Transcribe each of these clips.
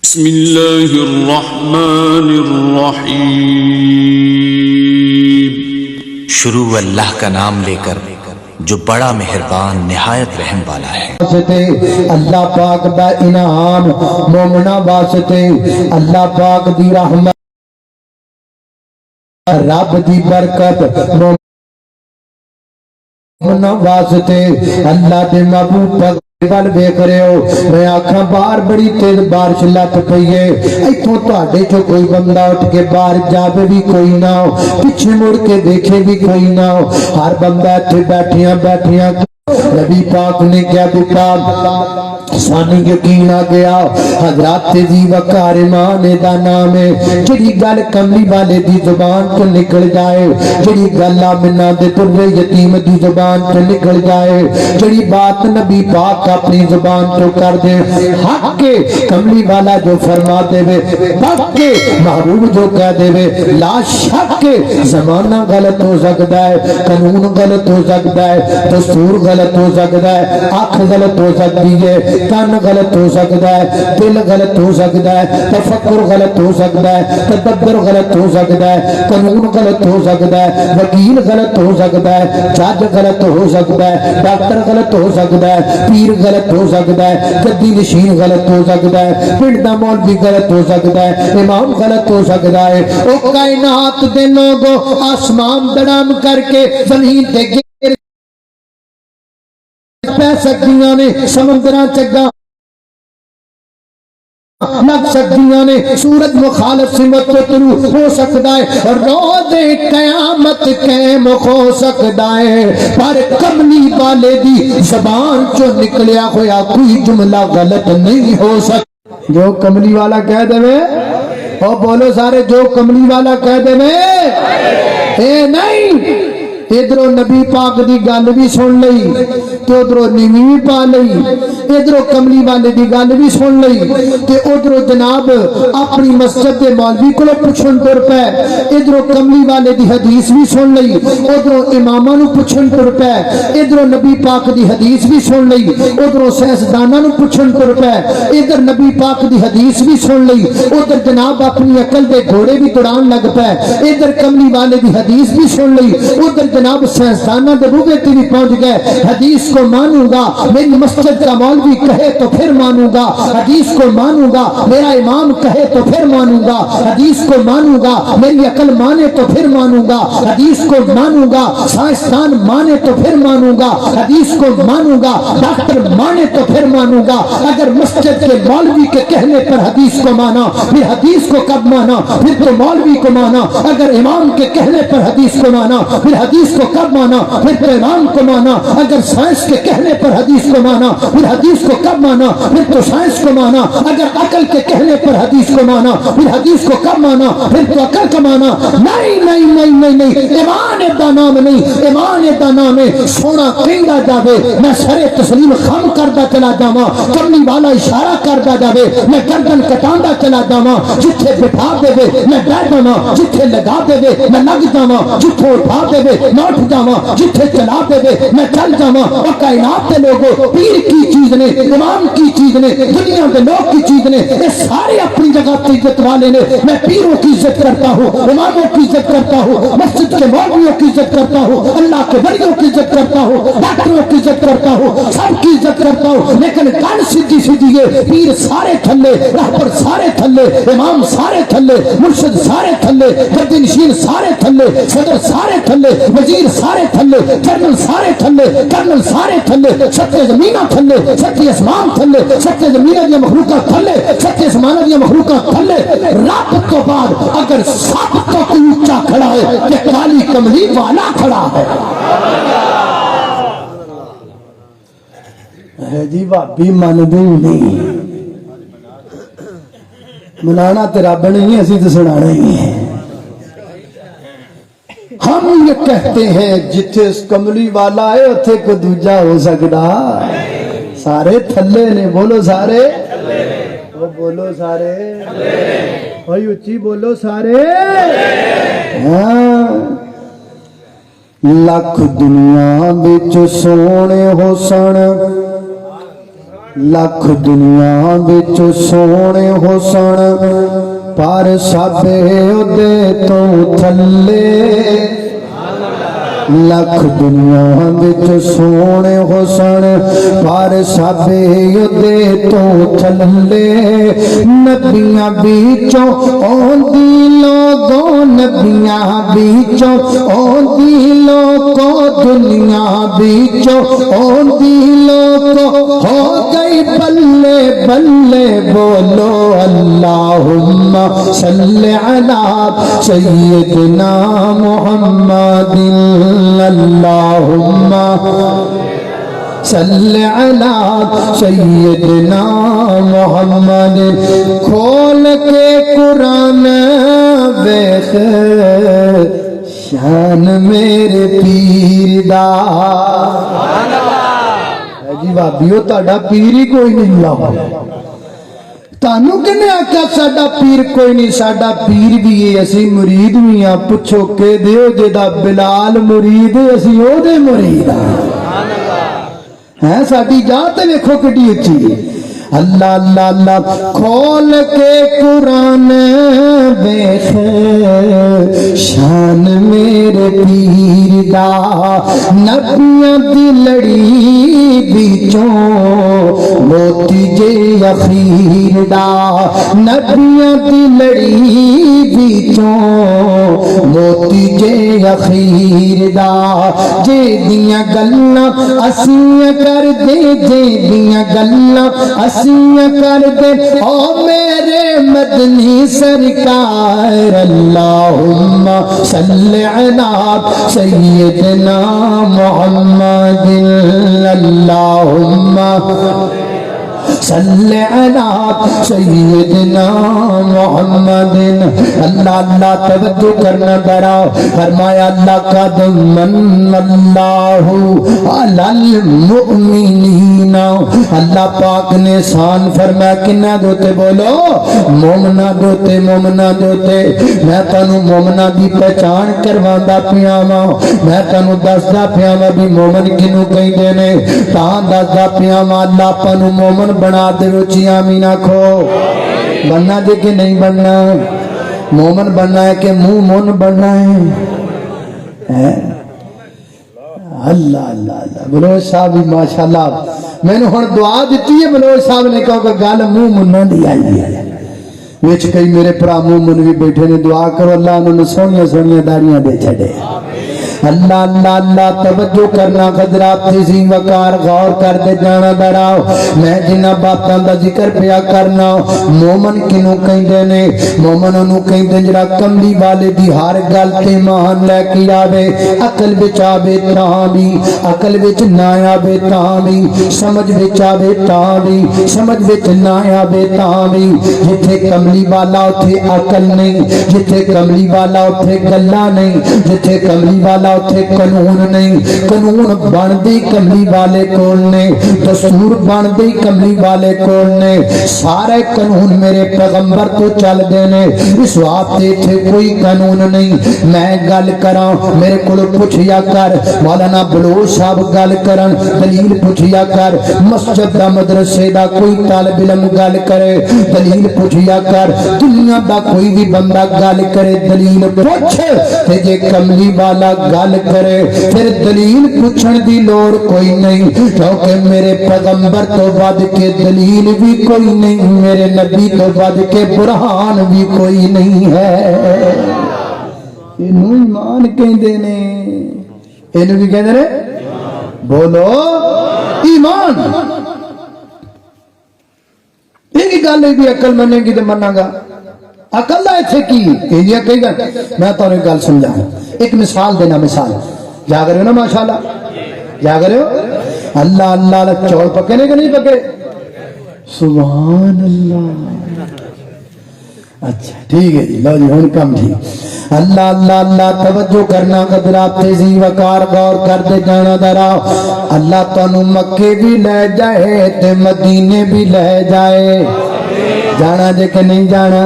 بسم اللہ الرحمن الرحیم۔ شروع اللہ کا نام لے کر جو بڑا مہربان نہایت رحم والا ہے۔ اللہ پاک دا انعام مومنا واسطے، اللہ پاک دی رحمت، رب دی برکت مومنا واسطے، اللہ دے محبوب پاک ول ویکھ رہے ہو۔ میں آکھاں باہر بڑی تیز بارش لت پئی ہے، ایتھوں تہاڈے چوں کوئی بندہ اٹھ کے باہر جاوے بھی کوئی نہ ہو، پیچھے مڑ کے دیکھے بھی کوئی نہ ہو، ہر بندہ ایتھے بیٹھیاں نبی پاک نے کیا بیٹا سانی یقین آ گیا، حضرات دی وقار ایمان دا نام ہے۔ جڑی گل کملی والے دی زبان تو نکل جائے، جڑی گل آمنہ دے در یتیم دی زبان تو نکل جائے، جڑی بات نبی پاک اپنی زبان تو کر دے، حق کے کملی والا جو فرما دے وے، حق کے محبوب جو کہہ دے وے، لا شک کے زمانہ غلط ہو سکتا ہے، قانون غلط ہو سکتا ہے، دستور غلط ہو سکتا ہے، آنکھ غلط ہو سکتی ہے، کان غلط ہو سکتا ہے، دل غلط ہو سکتا ہے، تفکر غلط ہو سکتا ہے، تدبر غلط ہو سکتا ہے، قانون غلط ہو سکتا ہے، وکیل غلط ہو سکتا ہے، جج غلط ہو سکتا ہے، ڈاکٹر غلط ہو سکتا ہے، پیر غلط ہو سکتا ہے، گدی نشین غلط ہو سکتا ہے، پنڈ دا مولوی غلط ہو سکتا ہے، امام غلط ہو سکتا ہے۔ او کائنات دے لوگوں آسمان دڑام کر کے زمین تے پہ سکتیاں نے، سمندراں چگاں لگ سکتیاں نے، سورج مخالف سمت تو طلوع ہو سکتا ہے، روز قیامت قائم ہو سکتا ہے، پر کملی والے دی زبان جو نکلیا ہویا کوئی جملہ غلط نہیں ہو سکتا۔ جو کملی والا کہہ دے میں اور بولو سارے، جو کملی والا کہہ دے میں اے نہیں۔ ادھروں نبی پاک دی گل بھی سن لئی تے ادھروں نیوی بھی پا لئی، ادھروں کملی والے دی گل بھی سن لئی تے ادھروں جناب اپنی مسجد دے مولوی کولوں پوچھن تر پے، ادھروں کملی والے دی حدیث بھی سن لئی، ادھروں اماماں نوں پوچھن تر پے، ادھروں نبی پاک دی حدیث بھی سن لئی، ادھروں سیاستداناں نوں پوچھن تر پے، ادھر نبی پاک دی حدیث بھی سن لئی، ادھر جناب اپنی عقل دے گھوڑے بھی دوڑان لگ پے، ادھر کملی والے دی حدیث بھی سن لئی، ادھر جناب سائنسدانہ دے بوگے تے بھی پہنچ گئے۔ حدیث کو مانوں گا میری مسجد کا مولوی کہے تو پھر مانوں گا، حدیث کو مانوں گا میرا امام کہے تو پھر مانوں گا، حدیث کو مانوں گا میری عقل مانے تو پھر مانوں گا، حدیث کو مانوں گا سائنسدان مانے تو پھر مانوں گا، حدیث کو مانوں گا ڈاکٹر مانے تو پھر مانوں گا۔ اگر مسجد کے مولوی کے کہنے پر حدیث کو مانا پھر حدیث کو کب مانا؟ پھر تو مولوی کو مانا۔ اگر امام کے کہنے پر حدیث کو مانا پھر حدیث کو کب مانا؟ پھر تو امام کو مانا۔ اگر سائنس کے کہنے پر حدیث کو مانا پھر حدیث کو کب مانا؟ پھر تو سائنس کو مانا۔ اگر عقل کے کہنے پر حدیث کو مانا پھر حدیث کو کب مانا؟ پھر تو عقل کا مانا۔ نہیں نہیں نہیں نہیں نہیں، ایمان دا نام نہیں، ایمان دا نام ہے سونا کہندا جاوے میں سر تسلیم خم کردا چلا جاواں، کملی والا اشارہ کردا جاوے میں گردن کٹاندا چلا جاواں، جتھے بٹھا دے میں بیٹھ جاواں، جتھے لگا دے میں لگ جاواں، جتھے اٹھا دے میں اٹھ جاواں، جتھے چلا دے میں چل جاواں۔ اور کائنات کے لوگوں پیر کی چیز نے، امام کی چیز نے، دنیا کے لوگ کی چیز نے، یہ سارے اپنی جگہ کی عزت والے نے۔ میں پیروں کی عزت کرتا ہوں، اماموں کی عزت کرتا ہوں، مسجد کے مولویوں کی عزت کرتا ہوں، اللہ کے ولیوں کی عزت کرتا ہوں، ڈاکٹروں کی عزت کرتا ہوں، سب کی عزت کرتا ہوں، لیکن گل سیدھی سیدھی ہے، پیر سارے تھلے، رہبر سارے تھلے، امام سارے تھلے، مرشد سارے تھلے، گردی نشین سارے تھلے، صدر سارے تھلے، وزیر سارے تھلے، جنرل سارے تھلے، کرنل سارے تھلے، ستے زمینہ تھلے، ستے اسمان تھلے، ستے زمینہ دیا مخلوقہ تھلے، ستے اسمانہ دیا مخلوقہ تھلے۔ رب تو بعد اگر سب تو کوئی اونچا کھڑا ہے کہ کالی کملی والا کھڑا ہے۔ جی بھابی من بھی نہیں منانا تے رب نہیں، اسی تو سنانا ہی ہے۔ ہم یہ کہتے ہیں جتھے کملی والا ہے اتھے کو دوجا ہو سکتا، سارے تھلے نے، بولو سارے، وہ بولو سارے، بھائی اچھی بولو سارے۔ ہاں لکھ دنیا بچ سونے ہو سن لکھ دنیا وچ سونے حسن پر سبے اودے تو تھلے لکھ دنیا وچ سونے حسن پر سبے اودے تو تھلے نبیاں بیچوں اوندی لوگوں نبیاں بیچوں اوندی لوگوں دنیا بیچوں اوندی لوگوں ہو گئی بلے بلے بولو اللہم صلی علی سیدنا محمد اللہم صلی علی سیدنا محمد کھول کے قرآن بیخ شان میرے پیر دا جی بابیو تاڑا پیر ہی کوئی نہیں لاؤ تانوں کنے آکھیا ساڈا پیر کوئی نہیں ساڈا پیر بھی ہے اسی مرید بھی ہاں پوچھو کہ دیو جدا بلال مرید ہے اسی او دے مرید ہیں ساڈی جات ویکھو کڈی اچھی اللہ اللہ اللہ کھول کے قرآن دیکھ شان میرے پیر دا نبیاں دی لڑی بیچوں موتی جے اخیر دا نبیاں دی لڑی بیچوں موتی جے اخیر دا جے دیاں گلاں اسیاں کر دے جے دیاں گلاں اسیاں کر دے او میرے مدنی سرکار اللہم صلی علی سیدنا محمد اللہم صلی علی سیدنا محمد اللہ اللہ توجہ کرنا ذرا فرمایا لقد من اللہ علی المؤمنین اللہ پاک نے شان فرمایا کنہ دوتے بولو مومنہ دوتے مومنہ دوتے میں تانوں مومنہ دی پہچان کرواندا پیا واں میں تانوں دسدا پیا واں بھی مومن کینوں کہندے نے تاں دسدا پیا واں اللہ پانوں مومن بنا دے روچی آمین آکھو بننا دے کہ نہیں بننا مومن بننا ہے کہ منہ من بننا ہے اللہ اللہ اللہ بلوچ صاحب ماشاءاللہ میں نے ہن دعا دیتی ہے بلوچ صاحب نے کہا کہ گل منہ منہ دی آئی ہے وچ کئی میرے پرا منہ من بھی بیٹھے نے دعا کرو اللہ انہوں نے سونیاں سونیاں داڑیاں دے چھڑے اللہ اللہ اللہ توجہ کرنا حضرات تیزی وقار غور کر دے جانا دڑاؤ میں جنہ باتاں دا ذکر پیا کرنا مومن کنوں کہندے نے مومن انہوں کہندے جڑا کملی والے دی ہر گل تے مان لے کے آوے عقل وچ آوے تاں بھی عقل وچ نہ آوے تاں بھی سمجھ وچ آوے تاں بھی سمجھ وچ نہ آوے تاں بھی جتھے کملی والا اوتھے عقل نہیں جتھے کملی والا اوتھے گلاں نہیں جتھے کملی والا اتھے قانون نہیں قانون بندی کملی والے کول نے دستور بندی کملی والے کول نے سارے قانون میرے پیغمبر تو چل دے نے اس واسطے اتھے کوئی قانون نہیں میں گل کراں میرے کول پوچھیا کر مولانا بلوچ صاحب گل کرن دلیل پوچھیا کر مسجد دا مدرسے دا کوئی طالب علم گل کرے دلیل پوچھیا کر دنیا دا کوئی بھی بندہ گل کرے دلیل پوچھ تے جے کملی والا گل کرے پھر دلیل پوچھن دی لوڑ کوئی نہیں کیونکہ میرے پیغمبر تو بعد کے دلیل بھی کوئی نہیں میرے نبی تو بعد کے برہان بھی کوئی نہیں ہے انہوں ایمان کہندے نے انہوں بھی کہندے نے بولو ایمان یہ گل بھی عقل منے گی تو منا گا عقل دا ایتھے کی یہ کہی گا میں تو ایک گل سمجھا ایک مثال دینا مثال جاگ رہے ہو نا ماشاءاللہ جاگ رہے ہو اللہ اللہ اللہ چول پکے نے کہ نہیں پکے سبحان اللہ اچھا ٹھیک ہے جی لو جی ہون کم ٹھیک اللہ اللہ اللہ توجہ کرنا قدرات تیزی وقار غور کر دے جانا درا اللہ تانوں مکے بھی لے جائے تے مدینے بھی لے جائے جانا جے کہ نہیں جانا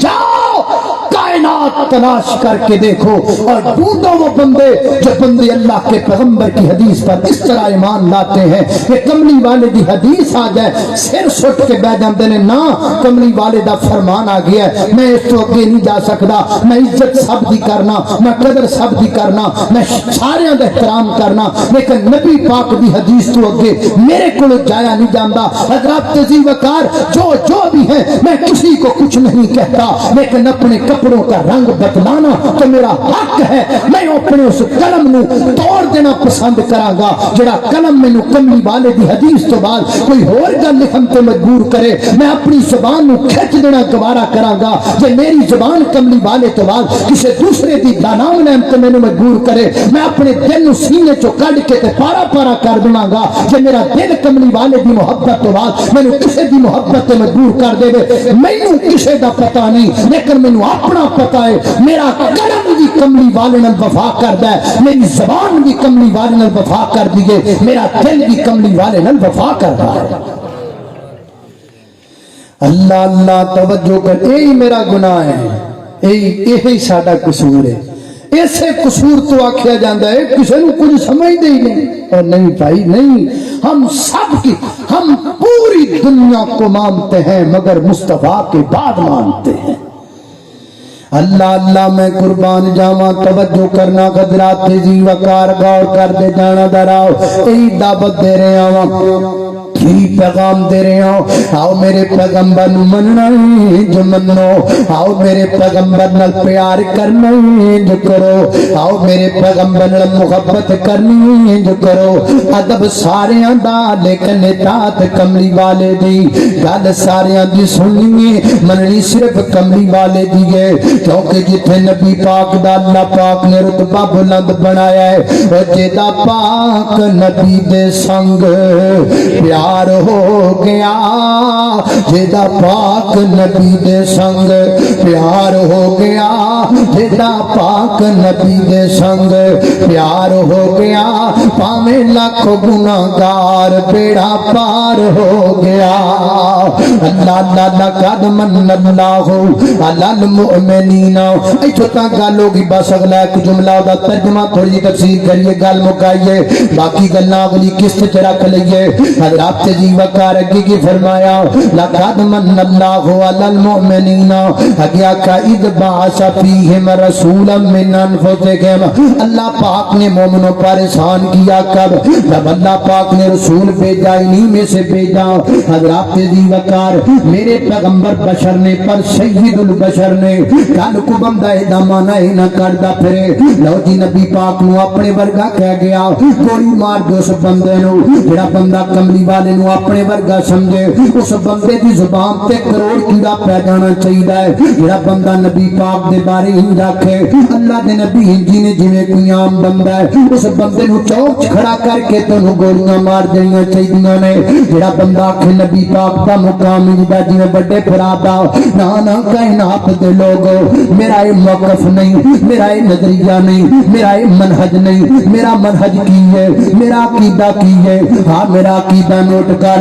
جاؤ کائنات تلاش کر کے دیکھو اور ڈھونڈو وہ بندے جو بندے اللہ کے پیغمبر کی حدیث پر اس طرح ایمان لاتے ہیں کہ کملی والے دی حدیث آ جائے سر سٹ کے بہ جاندے نے، نا کملی والے دا فرمان آ گیا ہے، میں اس تو اگے نہیں جا سکتا، میں عزت سب دی کرنا، میں قدر سب دی کرنا، میں سارے دا احترام کرنا، لیکن نبی پاک دی حدیث تو اگے میرے کو جایا نہیں جاندا۔ حضرات تذیب وقار جو بھی ہے، میں کسی کو کچھ نہیں کہتا، لیکن اپنے کپڑوں کا رنگ بدلانا تو میرا حق ہے، میں اپنے اس قلم نو توڑ دینا پسند کراں گا جڑا قلم مینو کملی والے دی حدیث تو بعد کوئی اور گل لکھن تے مجبور کرے، میں اپنی زبان نو کھچ دینا گوارا کراں گا۔ جے میری زبان کملی والے تو بعد کسی دوسرے دی نام لین تے مینو مجبور کرے، میں اپنے دل نو سینے چوں کڈ کے تے پارا پارا کر دواں گا۔ جے میرا دل کملی والے دی محبت تو بعد مینو کسی دی محبت تے مجبور کر دے، مینو کسی دا پتہ نہیں، لیکن مینو اپنا پتہ ہے، میرا قلم بھی کملی والے نال وفا کردا ہے، میری زبان بھی کملی والے نال وفا کر دیے، میرا دل بھی کملی والے نال وفا کردا ہے۔ اللہ اللہ توجہ کر، یہی میرا گناہ ہے، یہی ساڈا قصور ہے۔ ایسے قصور تو آکھیا جاندہ ہے کسی نے کچھ سمجھ دے ہی نہیں، اور نہیں بھائی نہیں، ہم سب کی، ہم پوری دنیا کو مانتے ہیں مگر مصطفیٰ کے بعد مانتے ہیں۔ اللہ اللہ میں قربان جاواں، توجہ کرنا قدرات تیزی وقار غور کر دے جانا دراؤ، یہی دعوت دے رہے ہوں، یہی پیغام دے رہے ہوں، آؤ میرے پیغمبر نو مننا جو منو، آؤ میرے پیغمبر نال پیار کرنا جو کرو، آؤ میرے پیغمبر نال محبت کرنی جو کرو، ادب ساریاں دا لیکن اطاعت کملی والے دی، گل ساریاں دی سننی مننی صرف کملی والے دی ہے، کیونکہ جتھے نبی پاک دا اللہ پاک نے رتبہ بلند بنایا ہے، اور جیدہ پاک نبی دے سنگ پیار ہو گیا، جیدہ پاک نبی دے سنگ پیار ہو گیا، جیدہ پاک نبی دے سنگ پیار ہو گیا، پاویں لاکھوں گناہگار بیڑا پار ہو گیا۔ اللہ اللہ قد من اللہ علی المؤمنین، ایتھوں تک گل ہوگی، بس اگلا ایک جملہ دا ترجمہ تھوڑی تفسیر کریے، گل مکائیے، باقی گلاں اگلی قسط چ رکھ لئیے۔ حضرات جی وقار اگے کی فرمایا لقد من اللہ علی المؤمنین، اگے آقا اذ بعث فیہم رسولا من انفسہم، اللہ پاک نے مومنوں پر احسان کیا کب؟ جب اللہ پاک نے رسول بھیجا، انہی میں سے بھیجا۔ حضرات جی وقار میرے پیغمبر بشر نے، پر سید البشر نے، کل کو بندہ دامانہ ہی نہ کردہ پھرے، لو جی نبی پاک نو اپنے ورگا کہہ گیا، گولی مار دو اس بندے نو، جڑا بندہ کملی والے نو اپنے ورگا سمجھے، اس بندے دی زبان تے کروڑ کیڑا پہ جانا چاہیے ہے۔ جڑا بندہ نبی پاک دے بارے ہی رکھے، اللہ دے نبی ہنجی نے جویں کوئی عام بندہ ہے، اس بندے نو چوک کھڑا کر کے تو گولیاں مار دینیاں چاہیے نے۔ جڑا بندہ آکھے نبی پاک دا مقام دا جویں بڑے بھرا دا، نہ کائنات دے لوگو، میرا یہ موقف نہیں، میرا یہ نظریہ نہیں، میرا یہ منہج نہیں، میرا منہج کی ہے، میرا عقیدہ کی ہے، ہاں میرا عقیدہ نوٹ کر،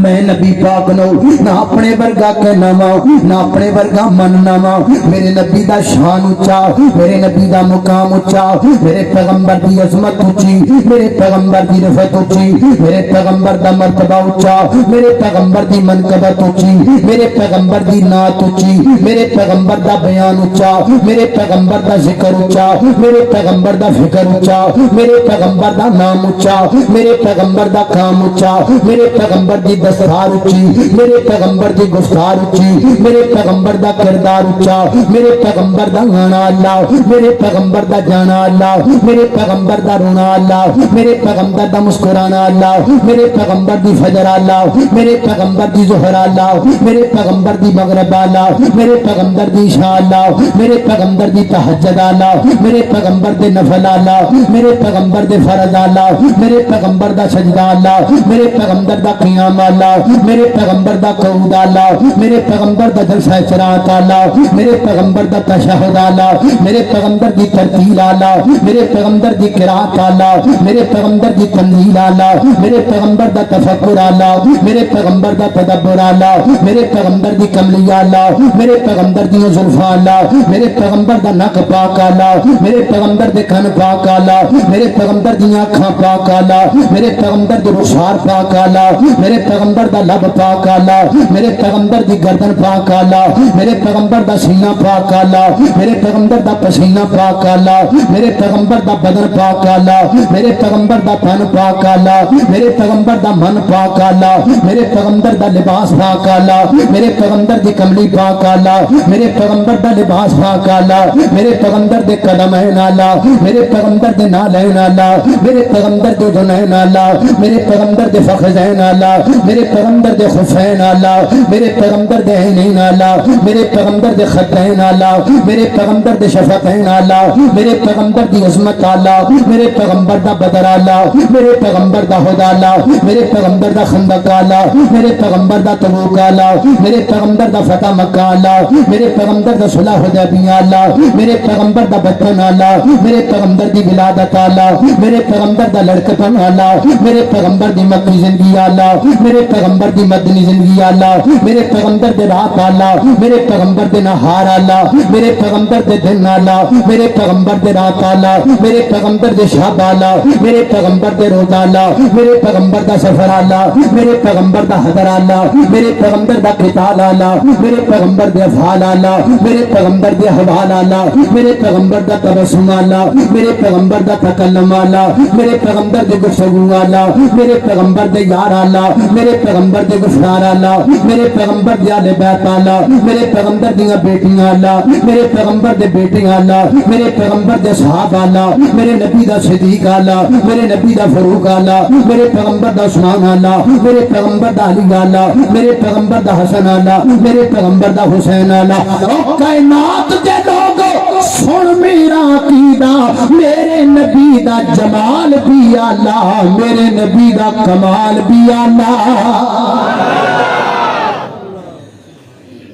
میں نبی پاک نو نہ اپنے ورگا کہنا وا، نہ اپنے ورگا مننا وا، میرے نبی دا شان اچا، میرے نبی دا مقام اچا، میرے پیغمبر دی عظمت اچی، میرے پیغمبر دی رفعت اچی، میرے پیغمبر دا مرتبہ اچا، میرے پیغمبر دی منقبت اچی، میرے پیغمبر دی نعت اچی، میرے پیغمبر دا بیان اچا، میرے پیغمبر دا ذکر اچا، میرے پیغمبر دا فکر اچا، میرے پیغمبر دا نام اچا، میرے پیغمبر دا کام اچا، میرے پیغمبر دی دستار اچی، میرے پیغمبر دی گفتار اچی، میرے پیغمبر دا کردار اچا، میرے پیغمبر دا گانا اللہ، میرے پیغمبر دا جانا اللہ، میرے پیغمبر دا رونا اللہ، میرے پیغمبر دا مسکرانا اللہ، میرے پیغمبر دی فجر اللہ، میرے پیغمبر دی ظہر اللہ، میرے پیغمبر دی مغرب اللہ، میرے پیغمبر دی عشاء اللہ، میرے پیغمبر دی تہجد اللہ، میرے پیغمبر دے نفل اللہ، میرے پیغمبر دے فرض اللہ، میرے پیغمبر دا سجدہ اللہ، میرے پیغمبر دا قیام اللہ، میرے پیغمبر دا قعود اللہ، میرے پیغمبر دا جلسہ چرات اللہ، میرے پیغمبر دا تشہد اللہ، میرے پیغمبر دی ترتیل اللہ، میرے پیغمبر دی قرات اللہ، میرے پیغمبر دی تنزیل اللہ، میرے پیغمبر دا تفکر اللہ، میرے پیغمبر دا تدبر اللہ، میرے پیغمبر دی کملیہ اللہ، میرے پیغمبر دی زلفاں اللہ، میرے پیغمبر دا نک پاک اللہ، میرے پیغمبر دے کن پاک اللہ، میرے پیغمبر دی آنکھاں پاک اللہ، میرے پیغمبر دی رخسار پاک اللہ، میرے پیغمبر دا لب پاک اللہ، میرے پیغمبر دی گردن پاک اللہ، میرے پیغمبر دا سینہ پاک اللہ، میرے پیغمبر دا پسینہ پاک اللہ، میرے پیغمبر دا بدن پاک اللہ، میرے پیغمبر دا تن پاک اللہ، میرے پیغمبر دا من پاک اللہ، میرے پیغمبر دا لباس پاک اللہ، میرے پیغمبر دی کملی پاک اللہ، میرے پیغمبر دا لباس پاک اللہ، میرے پیغمبر دے قدمین اللہ، میرے پیغمبر دے نالین اللہ، میرے پیغمبر دے جنین اللہ، میرے پیغمبر دے فخذین اللہ، میرے پیغمبر دے خفین اللہ، میرے پیغمبر دے عینین اللہ، میرے پیغمبر دے خطین اللہ، میرے پیغمبر دے شفتین اللہ، میرے پیغمبر دی عظمت اللہ، میرے پیغمبر دا بدر اللہ، میرے پیغمبر دا ہدا اللہ، میرے پیغمبر دا خندق اللہ، میرے پیغمبر دا تبوک اللہ، میرے پیغمبر دا فتح مکہ اللہ، میرے پیغمبر دا صلح حدیبیہ اللہ، میرے پیغمبر دا بچپن اللہ، میرے پیغمبر دی ولادت اللہ، میرے پیغمبر دا لڑکپن اللہ، میرے پیغمبر دی مکی زندگی اللہ، میرے پیغمبر دی مدنی زندگی اللہ، میرے پیغمبر دے رات اللہ، میرے پیغمبر دے نہار اللہ، میرے پیغمبر دے دن اللہ، میرے پیغمبر دے رات اللہ، میرے پیغمبر دے شب اللہ، میرے پیغمبر دے روزہ اللہ، میرے پیغمبر دا سفر اللہ، میرے پیغمبر دا حضر اللہ، میرے پیغمبر دا قتال اللہ، میرے پیغمبر دے افعال اللہ، میرے پیغمبر دے حوال اللہ، میرے پیغمبر دا تبسم اللہ، میرے پیغمبر دا تکلم اللہ، میرے پیغمبر دے گفتگو اللہ، میرے پیغمبر دے یار اللہ، میرے پیغمبر دے گفتار اللہ، میرے پیغمبر دے آل بیت اللہ، میرے پیغمبر دیا بیٹیاں اللہ، میرے پیغمبر دے بیٹیاں اللہ، میرے پیغمبر دے صحاب اللہ، میرے نبی دا صدیق اللہ، میرے نبی دا فاروق اللہ، میرے پیغمبر دا عثمان اللہ، میرے پیغمبر دا علی اللہ، میرے پیغمبر دا حسن اللہ، میرے پیغمبر دا حسین اللہ۔ کائنات دے لوگو سن میرا عقیدہ، میرے نبی دا جمال بھی اللہ، میرے نبی دا کمال بھی اللہ۔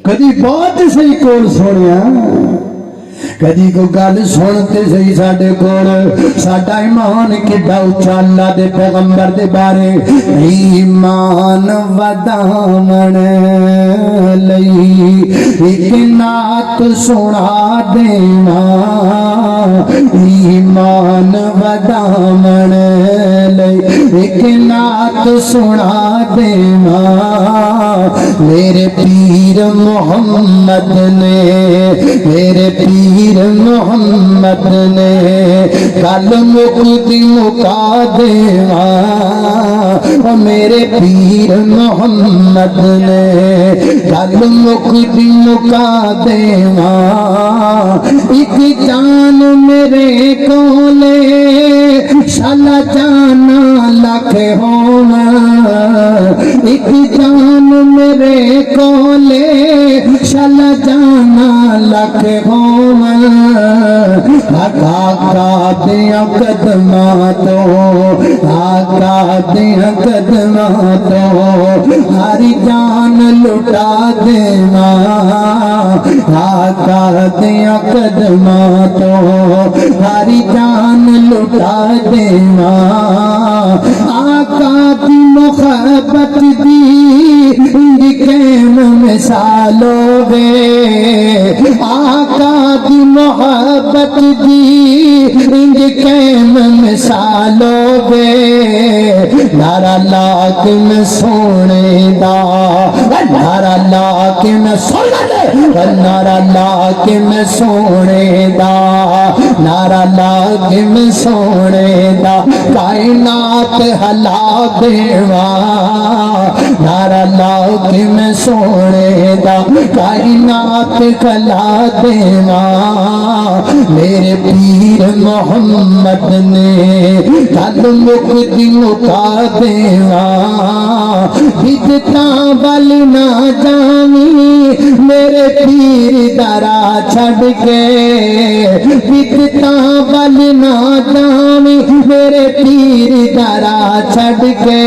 کدی بہت صحیح کول سنیا، کدی کو گل سنتے صحیح ساڈے کول، ساڈا ایمان کڈا اچا اللہ دے پیغمبر دے بارے، ایمان وداون لئی ایک نعت سنا دینا، ایمان وداون لئی ایک نعت سنا دینا، میرے پیر محمد نے، میرے پیر محمد نے کل مکتی مکا دیوا، میرے پیر محمد نے کل مکتی مکا دیوا، ایک جان میرے کولے شالا جانا لکھ ہونا، ایک جان میرے کولے شالا جانا لکھ ہونا، آقا دیا قدماں تو، آقا دیا قدماں تو ہری جان لٹا دینا، آقا دیا قدماں تو ہری جان لٹا دینا، آقا دی محبت دی کیم مثالو گے، آقا دی محبت دی کیم مثالو گے، نعرہ لاکن سونے دا، نعرہ لاکن سونے، نعرہ لاکن سونے دا، نعرہ لاکن سونے دا، کائنات ہلا دیوا، نعرہ لاکن سونے دا، کائنات ہلا دیوا، میرے پیر محمد نے کل مکتی مکا دیوا، بدتا بل نہ جانی میرے پیر درا چھڑ کے بدتاں ول نہ جاویں میرے پیر درا چھڑ کے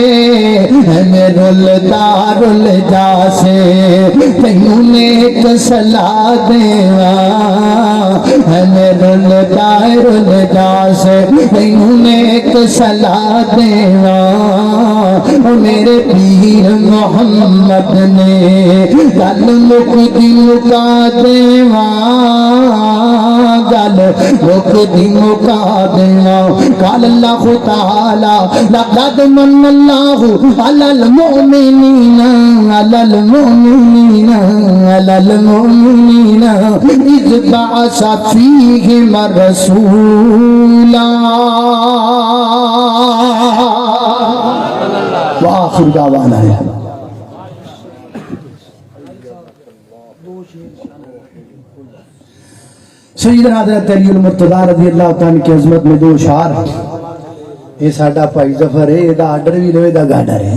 میں رلدا رل جا سے تینوں نیک صلاح دیواں میں رلدا رل جا سے تینوں نیک صلاح دیواں میرے پیر محمد نے گل مکدی مکا دیواں گل مکدی مکا دیواں قال اللہ تعالی لقد من اللہ علی المؤمنین علی المؤمنین علی المؤمنین اذ بعث فیہم رسولا وآخر دعوانا ہے سیدنا حضرت علی المرتضیٰ رضی اللہ تعالیٰ کی عظمت میں دو اشعار یہ ساڈا پائی ظفر ہے یہ آرڈر بھی لوے دا گاڈر ہے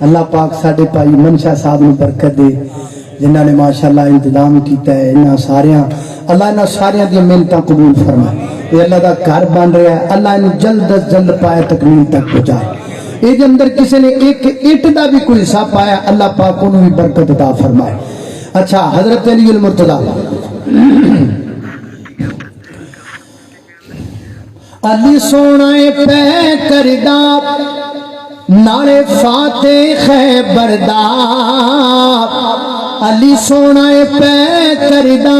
اللہ پاک ساڈے پائی منشا صاحب نے برکت دے جنہاں نے ماشاءاللہ انتظام کیتا ہے انہاں ساریاں اللہ انہاں ساریاں دی محنتاں قبول فرمائے یہ اللہ دا گھر بن رہا ہے اللہ انہوں جلد از جلد پایا تکمیل تک پہنچائے یہ اندر کسی نے ایک اٹ دا بھی کوئی حصہ پایا اللہ پاک انہوں بھی برکت عطا فرمائے اچھا حضرت علی المرتضیٰ علی سونا پہ کردہ نالے فاتح خیبردہ علی سونا پہ کردہ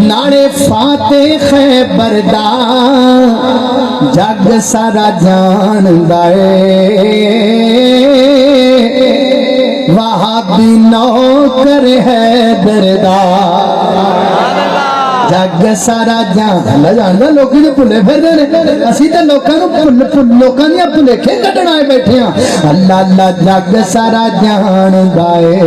نالے فاتح خیبردہ جگ سارا جان دائے وہابی نوکر ہے دردہ جگ سارا جان اللہ جاندا لوکی تے بھلے پھردے نے اسی تے لوکاں نوں لوکاں دیاں بھلیکھے کڈن آئے بیٹھے ہاں اللہ اللہ جگ سارا جان گائے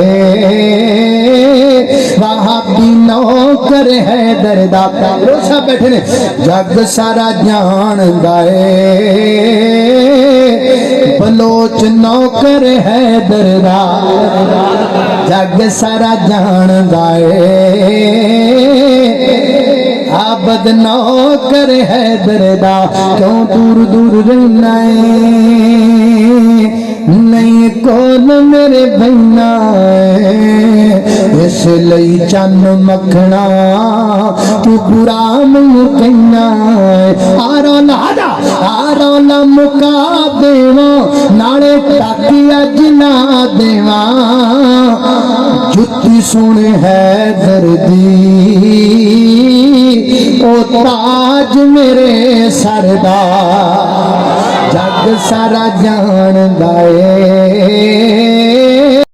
وہاں بھی نوکر ہے دردا روشا بیٹھے نے جگ سارا جان گائے بلوچ نوکر ہے دردا جگ سارا جان گائے عابد نوکر ہے دردا کیوں دور دور رہنا ہے نہیں کول میرے بہنا اس لئی چن مکھنا تو برا منہ کہنا آرولا مکا دیواں نالے ٹاکیا جنا دیواں جتی سنے ہے دردی او تاج میرے سردار جگ سارا جان گائے